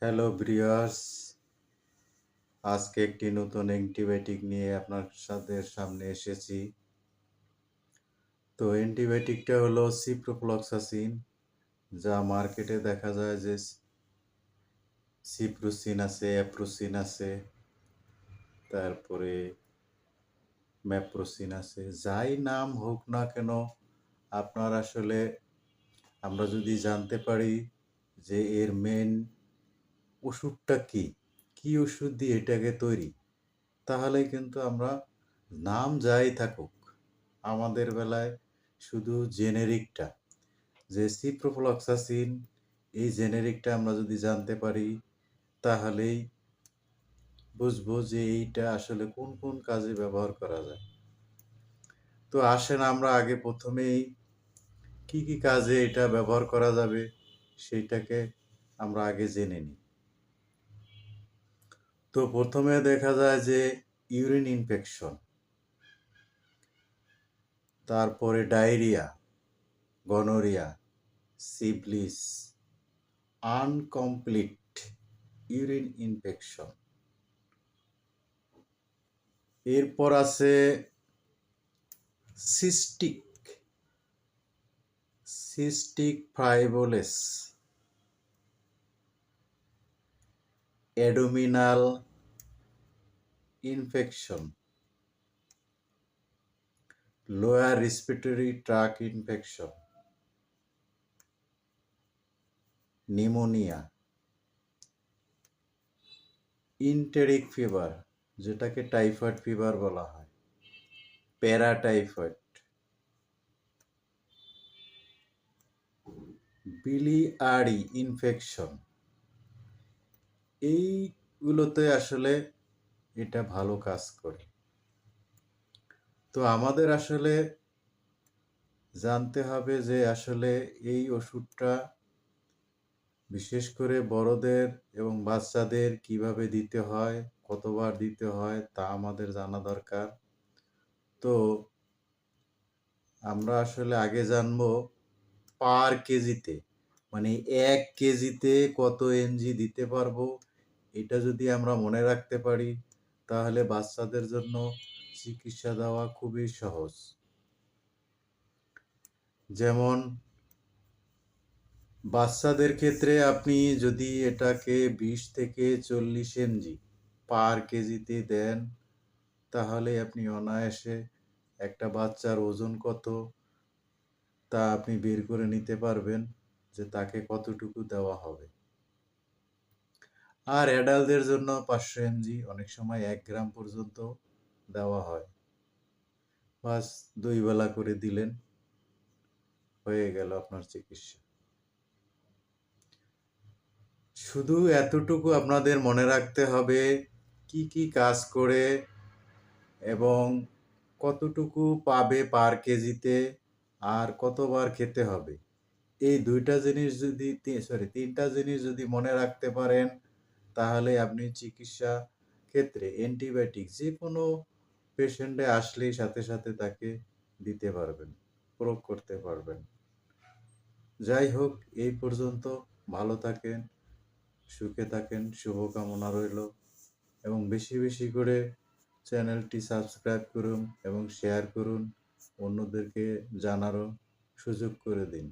Hello viewers, আজকে একটি নতুন অ্যান্টিবায়োটিক নিয়ে আপনাদের সামনে এসেছি। তো অ্যান্টিবায়োটিকটা হলো সিপ্রোফ্লক্সাসিন, যা মার্কেটে দেখা যায় যে সিপ্রোসিন আছে, অ্যাপ্রোসিন আছে, তারপরে ম্যাপ্রোসিন আছে। যাই নাম হোক না কেন, আপনার আসলে আমরা যদি জানতে পারি যে এর মেন ওষুধটা কী, কী ওষুধ দিয়ে এটাকে তৈরি, তাহলে কিন্তু আমরা নাম যাই থাকুক, আমাদের বেলায় শুধু জেনেরিকটা যে সিপ্রোফ্লক্সাসিন, এই জেনেরিকটা আমরা যদি জানতে পারি তাহলেই বুঝবো যে এইটা আসলে কোন কোন কাজে ব্যবহার করা যায়। তো আসেন আমরা আগে প্রথমেই কি কি কাজে এটা ব্যবহার করা যাবে সেইটাকে আমরা আগে জেনে নিই। তো প্রথমে দেখা যায় যে ইউরিন ইনফেকশন, তারপরে diarrhoea, gonorrhoea, syphilis, incomplete urine infection. এরপর আছে cystic cystic fibrosis, abdominal infection, lower respiratory tract infection, pneumonia, enteric fever যেটাকে টাইফয়েড ফিভার বলা হয়, প্যারাটাইফয়েড, বিলিয়ারি ইনফেকশন। এইগুলোতে আসলে এটা ভালো কাজ করে। তো আমাদের আসলে জানতে হবে যে আসলে এই ওষুধটা বিশেষ করে বড়দের এবং বাচ্চাদের কিভাবে দিতে হয়, কতবার দিতে হয় তা আমাদের জানা দরকার। তো আমরা আসলে আগে জানবো পার কেজিতে, মানে ১ কেজিতে কত এমজি দিতে পারবো, এটা যদি আমরা মনে রাখতে পারি তাহলে বাচ্চাদের জন্য চিকিৎসা দেওয়া খুবই সহজ। যেমন বাচ্চাদের ক্ষেত্রে আপনি যদি এটাকে ২০ থেকে ৪০ এমজি পার কেজিতে দেন, তাহলে আপনি অনায়াসে একটা বাচ্চার ওজন কত তা আপনি বের করে নিতে পারবেন যে তাকে কতটুকু দেওয়া হবে। আর অ্যাডাল্টদের জন্য ৫০০ এমজি, অনেক সময় ১ গ্রাম পর্যন্ত দেওয়া হয়। বাস ২ বেলা করে দিলেন, হয়ে গেল আপনার চিকিৎসা। শুধু এতটুকু আপনাদের মনে রাখতে হবে কি কি কাজ করে এবং কতটুকু পাবে পার কেজিতে আর কতবার খেতে হবে। এই ২টা জিনিস যদি ৩টা জিনিস যদি মনে রাখতে পারেন, তাহলে আপনি চিকিৎসা ক্ষেত্রে অ্যান্টিবায়োটিক যেকোনো পেশেন্টে আসলেই সাথে সাথে তাকে দিতে পারবেন, প্রয়োগ করতে পারবেন। যাই হোক, এই পর্যন্ত। ভালো থাকেন, সুখে থাকেন, শুভকামনা রইল এবং বেশি বেশি করে চ্যানেলটি সাবস্ক্রাইব করুন এবং শেয়ার করুন, অন্যদেরকে জানারও সুযোগ করে দিন।